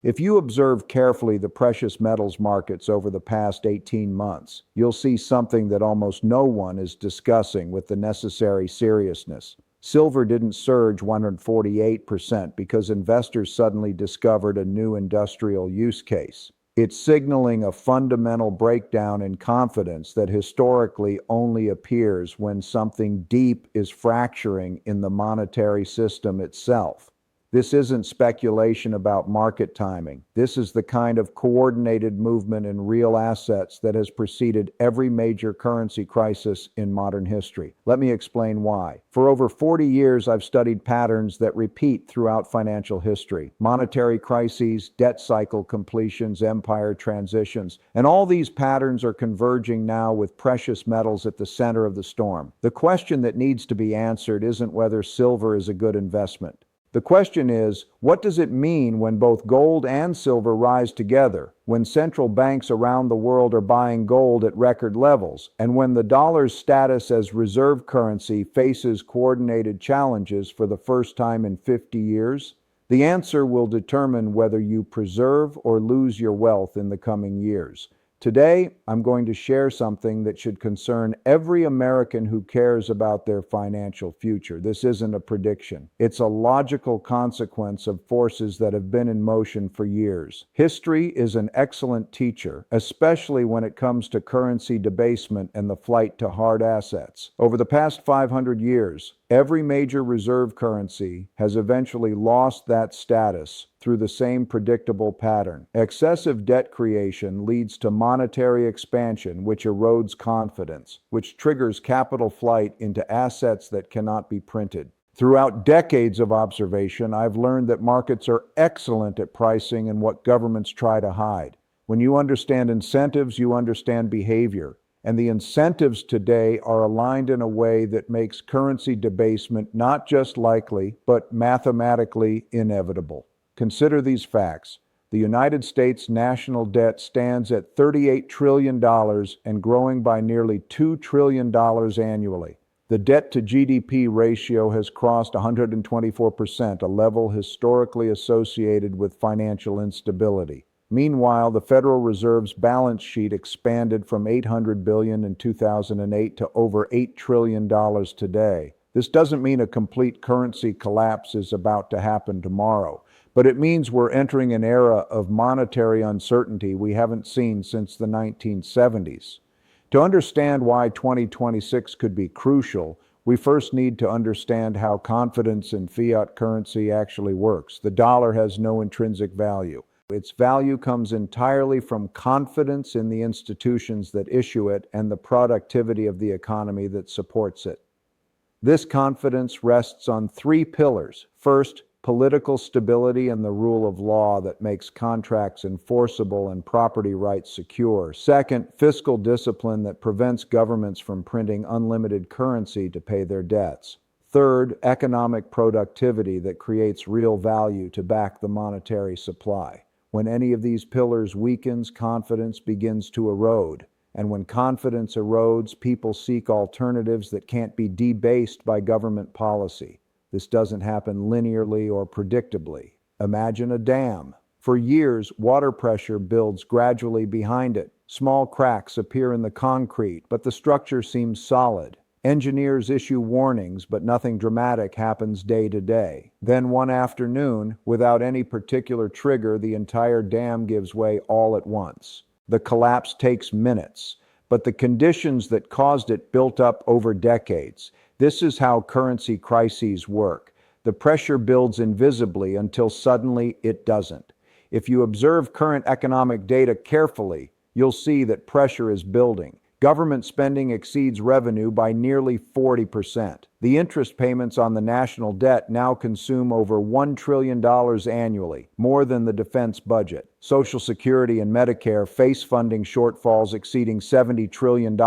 If you observe carefully the precious metals markets over the past 18 months, you'll see something that almost no one is discussing with the necessary seriousness. Silver didn't surge 148% because investors suddenly discovered a new industrial use case. It's signaling a fundamental breakdown in confidence that historically only appears when something deep is fracturing in the monetary system itself. This isn't speculation about market timing. This is the kind of coordinated movement in real assets that has preceded every major currency crisis in modern history. Let me explain why. For over 40 years, I've studied patterns that repeat throughout financial history. Monetary crises, debt cycle completions, empire transitions, and all these patterns are converging now with precious metals at the center of the storm. The question that needs to be answered isn't whether silver is a good investment. The question is, what does it mean when both gold and silver rise together, when central banks around the world are buying gold at record levels, and when the dollar's status as reserve currency faces coordinated challenges for the first time in 50 years? The answer will determine whether you preserve or lose your wealth in the coming years. Today, I'm going to share something that should concern every American who cares about their financial future. This isn't a prediction. It's a logical consequence of forces that have been in motion for years. History is an excellent teacher, especially when it comes to currency debasement and the flight to hard assets. Over the past 500 years, every major reserve currency has eventually lost that status through the same predictable pattern. Excessive debt creation leads to monetary expansion, which erodes confidence, which triggers capital flight into assets that cannot be printed. Throughout decades of observation, I've learned that markets are excellent at pricing and what governments try to hide. When you understand incentives, you understand behavior. And the incentives today are aligned in a way that makes currency debasement not just likely, but mathematically inevitable. Consider these facts. The United States national debt stands at $38 trillion and growing by nearly $2 trillion annually. The debt to GDP ratio has crossed 124%, a level historically associated with financial instability. Meanwhile, the Federal Reserve's balance sheet expanded from $800 billion in 2008 to over $8 trillion today. This doesn't mean a complete currency collapse is about to happen tomorrow, but it means we're entering an era of monetary uncertainty we haven't seen since the 1970s. To understand why 2026 could be crucial, we first need to understand how confidence in fiat currency actually works. The dollar has no intrinsic value. Its value comes entirely from confidence in the institutions that issue it and the productivity of the economy that supports it. This confidence rests on three pillars. First, political stability and the rule of law that makes contracts enforceable and property rights secure. Second, fiscal discipline that prevents governments from printing unlimited currency to pay their debts. Third, economic productivity that creates real value to back the monetary supply. When any of these pillars weakens, confidence begins to erode. And when confidence erodes, people seek alternatives that can't be debased by government policy. This doesn't happen linearly or predictably. Imagine a dam. For years, water pressure builds gradually behind it. Small cracks appear in the concrete, but the structure seems solid. Engineers issue warnings, but nothing dramatic happens day to day. Then one afternoon, without any particular trigger, the entire dam gives way all at once. The collapse takes minutes, but the conditions that caused it built up over decades. This is how currency crises work. The pressure builds invisibly until suddenly it doesn't. If you observe current economic data carefully, you'll see that pressure is building. Government spending exceeds revenue by nearly 40%. The interest payments on the national debt now consume over $1 trillion annually, more than the defense budget. Social Security and Medicare face funding shortfalls exceeding $70 trillion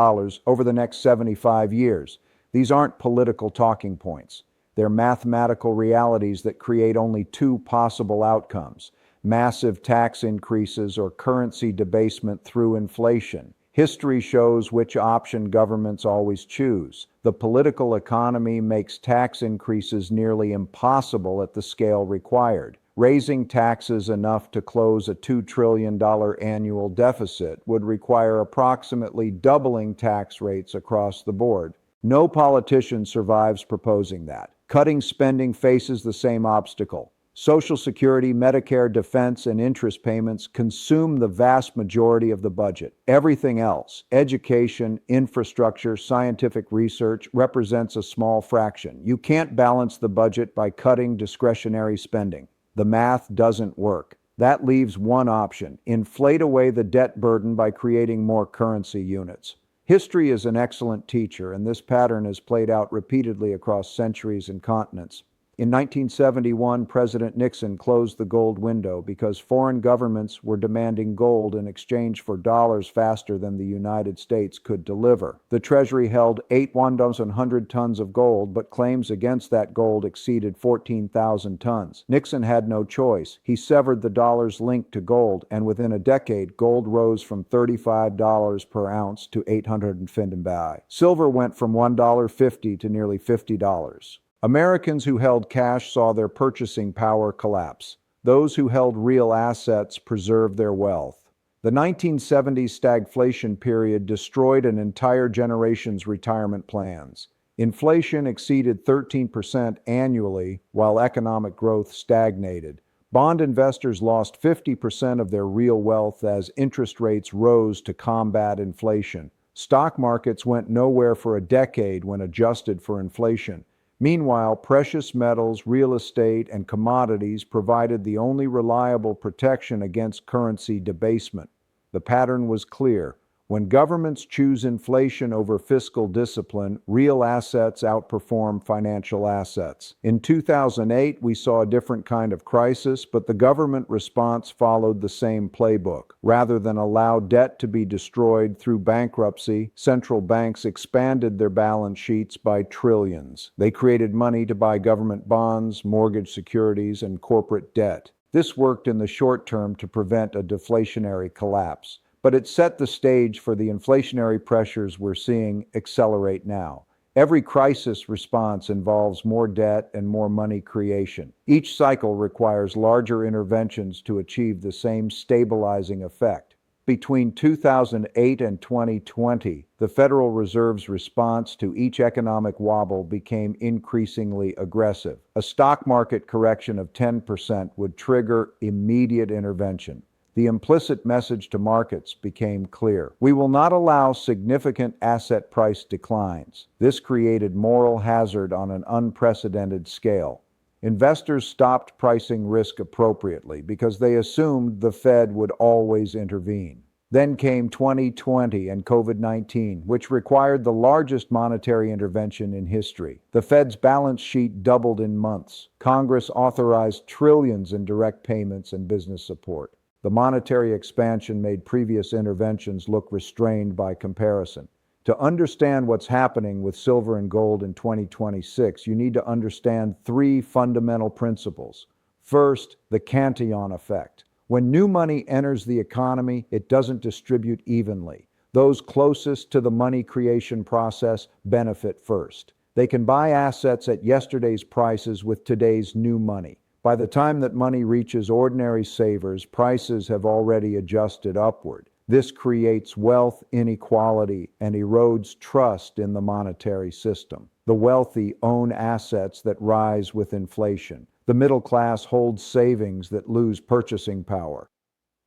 over the next 75 years. These aren't political talking points. They're mathematical realities that create only two possible outcomes: massive tax increases or currency debasement through inflation. History shows which option governments always choose. The political economy makes tax increases nearly impossible at the scale required. Raising taxes enough to close a $2 trillion annual deficit would require approximately doubling tax rates across the board. No politician survives proposing that. Cutting spending faces the same obstacle. Social Security, Medicare, defense, and interest payments consume the vast majority of the budget. Everything else, education, infrastructure, scientific research, represents a small fraction. You can't balance the budget by cutting discretionary spending. The math doesn't work. That leaves one option: inflate away the debt burden by creating more currency units. History is an excellent teacher, and this pattern has played out repeatedly across centuries and continents. In 1971, President Nixon closed the gold window because foreign governments were demanding gold in exchange for dollars faster than the United States could deliver. The Treasury held 8,100 tons of gold, but claims against that gold exceeded 14,000 tons. Nixon had no choice. He severed the dollar's link to gold, and within a decade, gold rose from $35 per ounce to $850. Silver went from $1.50 to nearly $50. Americans who held cash saw their purchasing power collapse. Those who held real assets preserved their wealth. The 1970s stagflation period destroyed an entire generation's retirement plans. Inflation exceeded 13% annually, while economic growth stagnated. Bond investors lost 50% of their real wealth as interest rates rose to combat inflation. Stock markets went nowhere for a decade when adjusted for inflation. Meanwhile, precious metals, real estate, and commodities provided the only reliable protection against currency debasement. The pattern was clear. When governments choose inflation over fiscal discipline, real assets outperform financial assets. In 2008, we saw a different kind of crisis, but the government response followed the same playbook. Rather than allow debt to be destroyed through bankruptcy, central banks expanded their balance sheets by trillions. They created money to buy government bonds, mortgage securities, and corporate debt. This worked in the short term to prevent a deflationary collapse. But it set the stage for the inflationary pressures we're seeing accelerate now. Every crisis response involves more debt and more money creation. Each cycle requires larger interventions to achieve the same stabilizing effect. Between 2008 and 2020, the Federal Reserve's response to each economic wobble became increasingly aggressive. A stock market correction of 10% would trigger immediate intervention. The implicit message to markets became clear. We will not allow significant asset price declines. This created moral hazard on an unprecedented scale. Investors stopped pricing risk appropriately because they assumed the Fed would always intervene. Then came 2020 and COVID-19, which required the largest monetary intervention in history. The Fed's balance sheet doubled in months. Congress authorized trillions in direct payments and business support. The monetary expansion made previous interventions look restrained by comparison. To understand what's happening with silver and gold in 2026, you need to understand three fundamental principles. First, the Cantillon effect. When new money enters the economy, it doesn't distribute evenly. Those closest to the money creation process benefit first. They can buy assets at yesterday's prices with today's new money. By the time that money reaches ordinary savers, prices have already adjusted upward. This creates wealth inequality and erodes trust in the monetary system. The wealthy own assets that rise with inflation. The middle class holds savings that lose purchasing power.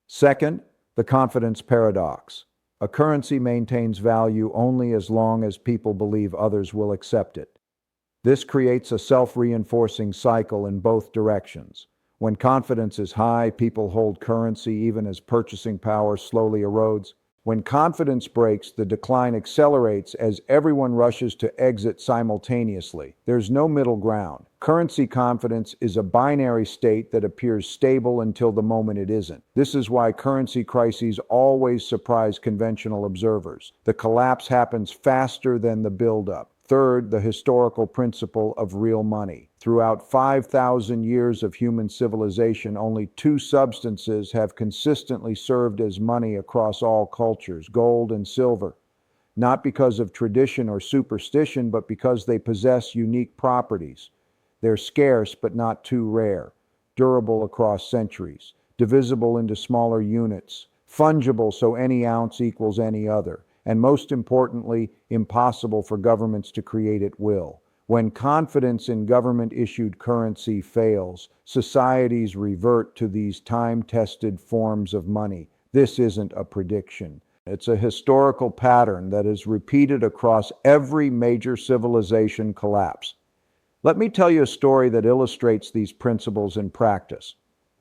Second, the confidence paradox. A currency maintains value only as long as people believe others will accept it. This creates a self-reinforcing cycle in both directions. When confidence is high, people hold currency even as purchasing power slowly erodes. When confidence breaks, the decline accelerates as everyone rushes to exit simultaneously. There's no middle ground. Currency confidence is a binary state that appears stable until the moment it isn't. This is why currency crises always surprise conventional observers. The collapse happens faster than the buildup. Third, the historical principle of real money. Throughout 5,000 years of human civilization, only two substances have consistently served as money across all cultures: gold and silver. Not because of tradition or superstition, but because they possess unique properties. They're scarce, but not too rare. durable across centuries, divisible into smaller units, fungible so any ounce equals any other, and most importantly, impossible for governments to create at will. When confidence in government-issued currency fails, societies revert to these time-tested forms of money. This isn't a prediction. It's a historical pattern that is repeated across every major civilization collapse. Let me tell you a story that illustrates these principles in practice.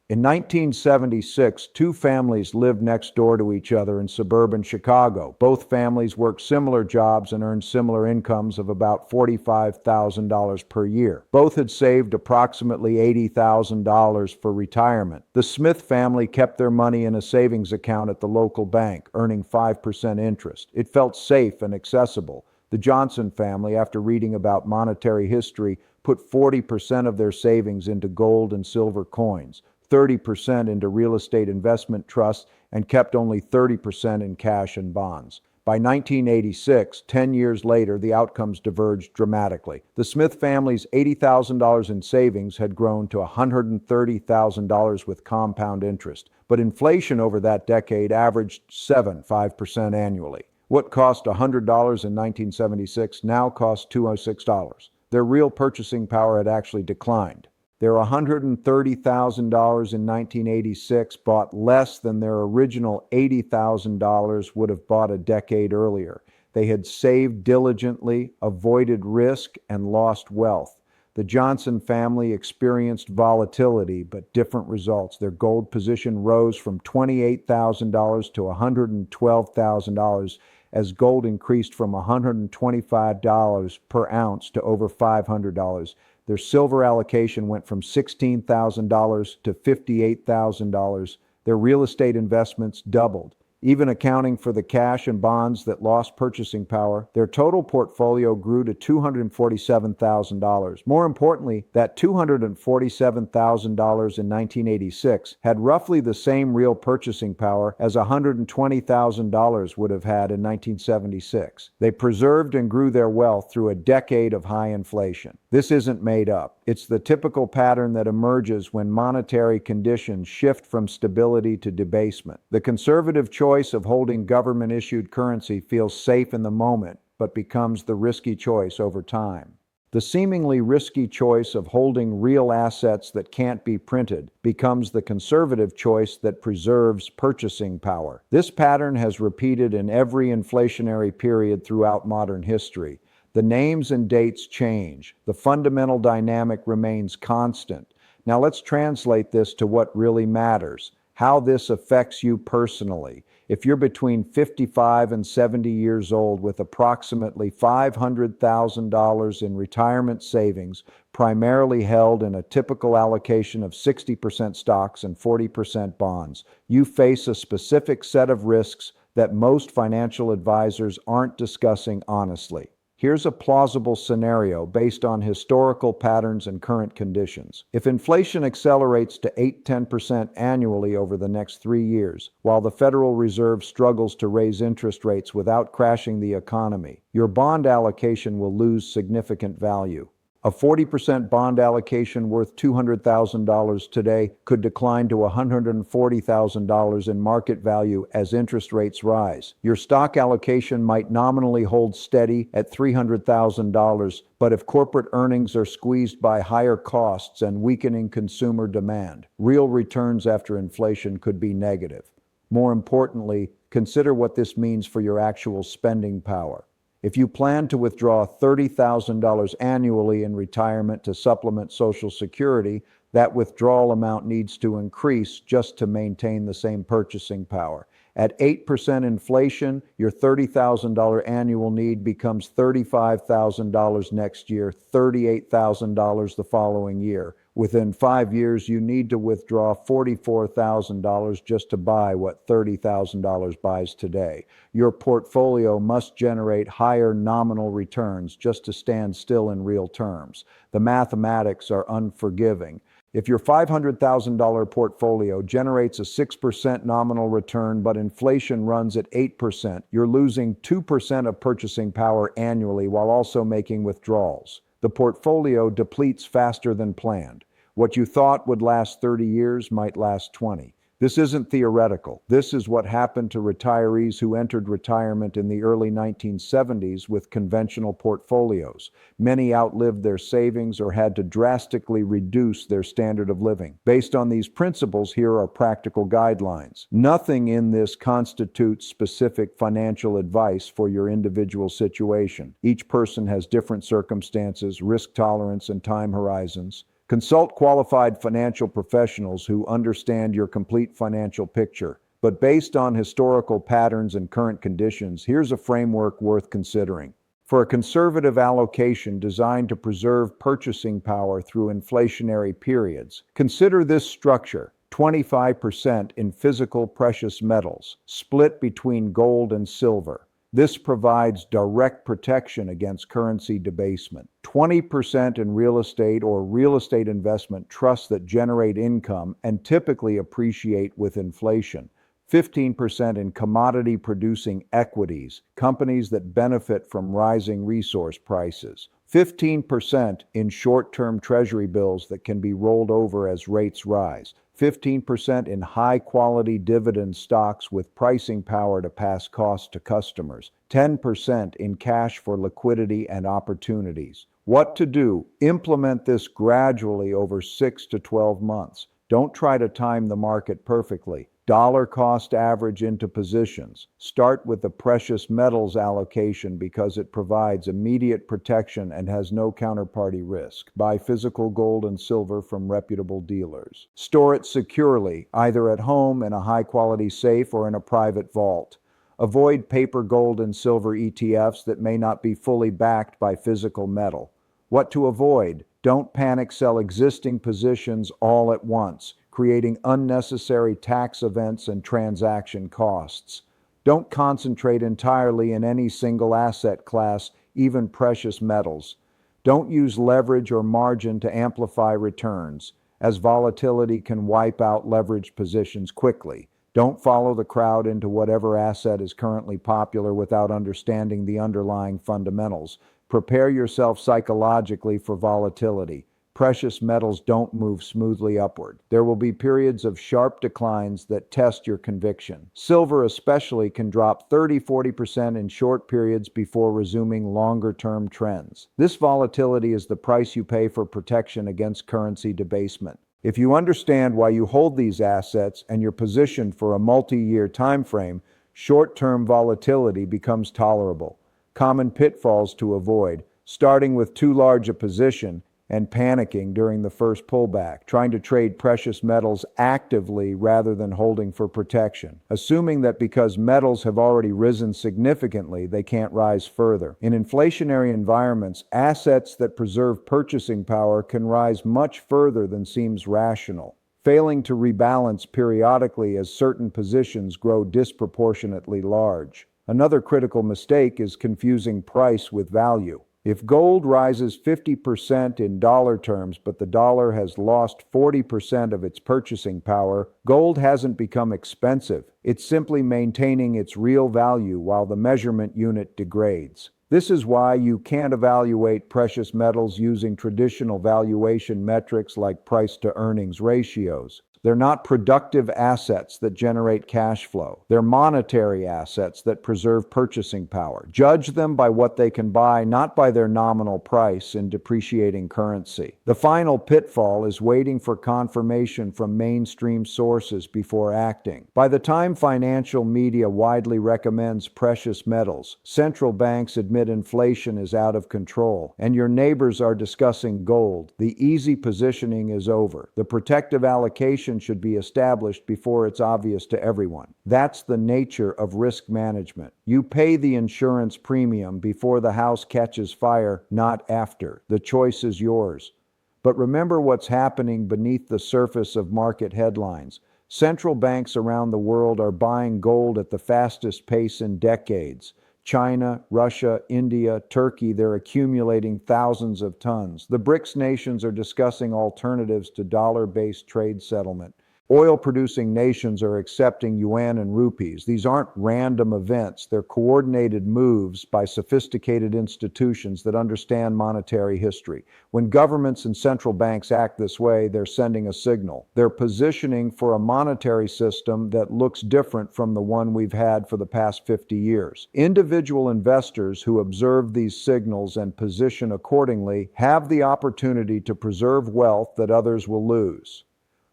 In 1976, two families lived next door to each other in suburban Chicago. Both families worked similar jobs and earned similar incomes of about $45,000 per year. Both had saved approximately $80,000 for retirement. The Smith family kept their money in a savings account at the local bank, earning 5% interest. It felt safe and accessible. The Johnson family, after reading about monetary history, put 40% of their savings into gold and silver coins, 30% into real estate investment trusts, and kept only 30% in cash and bonds. By 1986, 10 years later, the outcomes diverged dramatically. The Smith family's $80,000 in savings had grown to $130,000 with compound interest, but inflation over that decade averaged 5% annually. What cost $100 in 1976 now costs $206. Their real purchasing power had actually declined. Their $130,000 in 1986 bought less than their original $80,000 would have bought a decade earlier. They had saved diligently, avoided risk, and lost wealth. The Johnson family experienced volatility, but different results. Their gold position rose from $28,000 to $112,000 as gold increased from $125 per ounce to over $500. Their silver allocation went from $16,000 to $58,000. Their real estate investments doubled. Even accounting for the cash and bonds that lost purchasing power, their total portfolio grew to $247,000. More importantly, that $247,000 in 1986 had roughly the same real purchasing power as $120,000 would have had in 1976. They preserved and grew their wealth through a decade of high inflation. This isn't made up. It's the typical pattern that emerges when monetary conditions shift from stability to debasement. The conservative choice of holding government-issued currency feels safe in the moment, but becomes the risky choice over time. The seemingly risky choice of holding real assets that can't be printed becomes the conservative choice that preserves purchasing power. This pattern has repeated in every inflationary period throughout modern history. The names and dates change. The fundamental dynamic remains constant. Now let's translate this to what really matters, how this affects you personally. If you're between 55 and 70 years old with approximately $500,000 in retirement savings, primarily held in a typical allocation of 60% stocks and 40% bonds, you face a specific set of risks that most financial advisors aren't discussing honestly. Here's a plausible scenario based on historical patterns and current conditions. If inflation accelerates to 8-10% annually over the next 3 years, while the Federal Reserve struggles to raise interest rates without crashing the economy, your bond allocation will lose significant value. A 40% bond allocation worth $200,000 today could decline to $140,000 in market value as interest rates rise. Your stock allocation might nominally hold steady at $300,000, but if corporate earnings are squeezed by higher costs and weakening consumer demand, real returns after inflation could be negative. More importantly, consider what this means for your actual spending power. If you plan to withdraw $30,000 annually in retirement to supplement Social Security, that withdrawal amount needs to increase just to maintain the same purchasing power. At 8% inflation, your $30,000 annual need becomes $35,000 next year, $38,000 the following year. Within 5 years, you need to withdraw $44,000 just to buy what $30,000 buys today. Your portfolio must generate higher nominal returns just to stand still in real terms. The mathematics are unforgiving. If your $500,000 portfolio generates a 6% nominal return, but inflation runs at 8%, you're losing 2% of purchasing power annually while also making withdrawals. The portfolio depletes faster than planned. What you thought would last 30 years might last 20. This isn't theoretical. This is what happened to retirees who entered retirement in the early 1970s with conventional portfolios. Many outlived their savings or had to drastically reduce their standard of living. Based on these principles, here are practical guidelines. Nothing in this constitutes specific financial advice for your individual situation. Each person has different circumstances, risk tolerance, and time horizons. Consult qualified financial professionals who understand your complete financial picture. But based on historical patterns and current conditions, here's a framework worth considering. For a conservative allocation designed to preserve purchasing power through inflationary periods, consider this structure: 25% in physical precious metals, split between gold and silver. This provides direct protection against currency debasement. 20% in real estate or real estate investment trusts that generate income and typically appreciate with inflation. 15% in commodity-producing equities, companies that benefit from rising resource prices. 15% in short-term treasury bills that can be rolled over as rates rise. 15% in high-quality dividend stocks with pricing power to pass costs to customers. 10% in cash for liquidity and opportunities. What to do? Implement this gradually over 6 to 12 months. Don't try to time the market perfectly. Dollar cost average into positions. Start with the precious metals allocation because it provides immediate protection and has no counterparty risk. Buy physical gold and silver from reputable dealers. Store it securely, either at home in a high-quality safe or in a private vault. Avoid paper gold and silver ETFs that may not be fully backed by physical metal. What to avoid? Don't panic sell existing positions all at once, creating unnecessary tax events and transaction costs. Don't concentrate entirely in any single asset class, even precious metals. Don't use leverage or margin to amplify returns, as volatility can wipe out leveraged positions quickly. Don't follow the crowd into whatever asset is currently popular without understanding the underlying fundamentals. Prepare yourself psychologically for volatility. Precious metals don't move smoothly upward. There will be periods of sharp declines that test your conviction. Silver especially can drop 30-40% in short periods before resuming longer-term trends. This volatility is the price you pay for protection against currency debasement. If you understand why you hold these assets and you're positioned for a multi-year time frame, short-term volatility becomes tolerable. Common pitfalls to avoid: starting with too large a position and panicking during the first pullback, trying to trade precious metals actively rather than holding for protection, assuming that because metals have already risen significantly, they can't rise further. In inflationary environments, assets that preserve purchasing power can rise much further than seems rational, failing to rebalance periodically as certain positions grow disproportionately large. Another critical mistake is confusing price with value. If gold rises 50% in dollar terms, but the dollar has lost 40% of its purchasing power, gold hasn't become expensive. It's simply maintaining its real value while the measurement unit degrades. This is why you can't evaluate precious metals using traditional valuation metrics like price-to-earnings ratios. They're not productive assets that generate cash flow. They're monetary assets that preserve purchasing power. Judge them by what they can buy, not by their nominal price in depreciating currency. The final pitfall is waiting for confirmation from mainstream sources before acting. By the time financial media widely recommends precious metals, central banks admit inflation is out of control, and your neighbors are discussing gold, the easy positioning is over. The protective allocation should be established before it's obvious to everyone. That's the nature of risk management. You pay the insurance premium before the house catches fire, not after. The choice is yours. But remember what's happening beneath the surface of market headlines. Central banks around the world are buying gold at the fastest pace in decades. China, Russia, India, Turkey, they're accumulating thousands of tons. The BRICS nations are discussing alternatives to dollar-based trade settlement. Oil-producing nations are accepting yuan and rupees. These aren't random events. They're coordinated moves by sophisticated institutions that understand monetary history. When governments and central banks act this way, they're sending a signal. They're positioning for a monetary system that looks different from the one we've had for the past 50 years. Individual investors who observe these signals and position accordingly have the opportunity to preserve wealth that others will lose.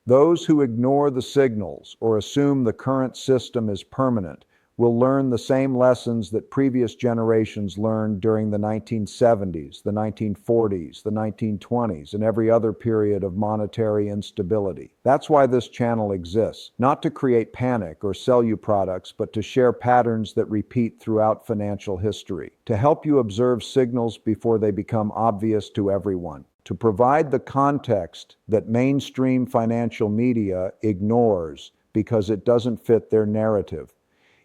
Those who ignore the signals or assume the current system is permanent will learn the same lessons that previous generations learned during the 1970s, the 1940s, the 1920s, and every other period of monetary instability. That's why this channel exists, not to create panic or sell you products, but to share patterns that repeat throughout financial history, to help you observe signals before they become obvious to everyone, to provide the context that mainstream financial media ignores because it doesn't fit their narrative.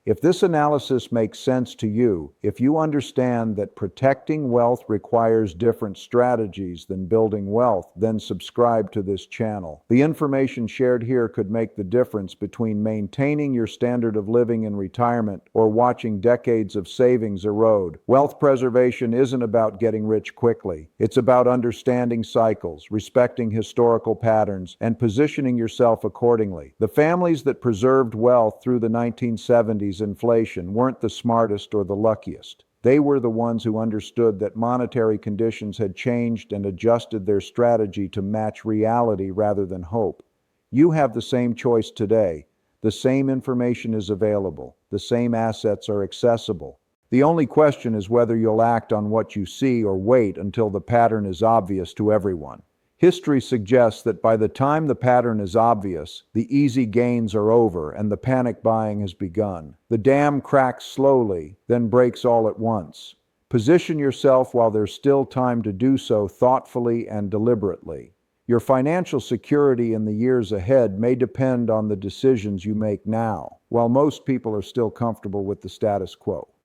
If this analysis makes sense to you, if you understand that protecting wealth requires different strategies than building wealth, then subscribe to this channel. The information shared here could make the difference between maintaining your standard of living in retirement or watching decades of savings erode. Wealth preservation isn't about getting rich quickly. It's about understanding cycles, respecting historical patterns, and positioning yourself accordingly. The families that preserved wealth through the 1970s inflation weren't the smartest or the luckiest. They were the ones who understood that monetary conditions had changed and adjusted their strategy to match reality rather than hope. You have the same choice today. The same information is available. The same assets are accessible. The only question is whether you'll act on what you see or wait until the pattern is obvious to everyone. History suggests that by the time the pattern is obvious, the easy gains are over and the panic buying has begun. The dam cracks slowly, then breaks all at once. Position yourself while there's still time to do so thoughtfully and deliberately. Your financial security in the years ahead may depend on the decisions you make now, while most people are still comfortable with the status quo.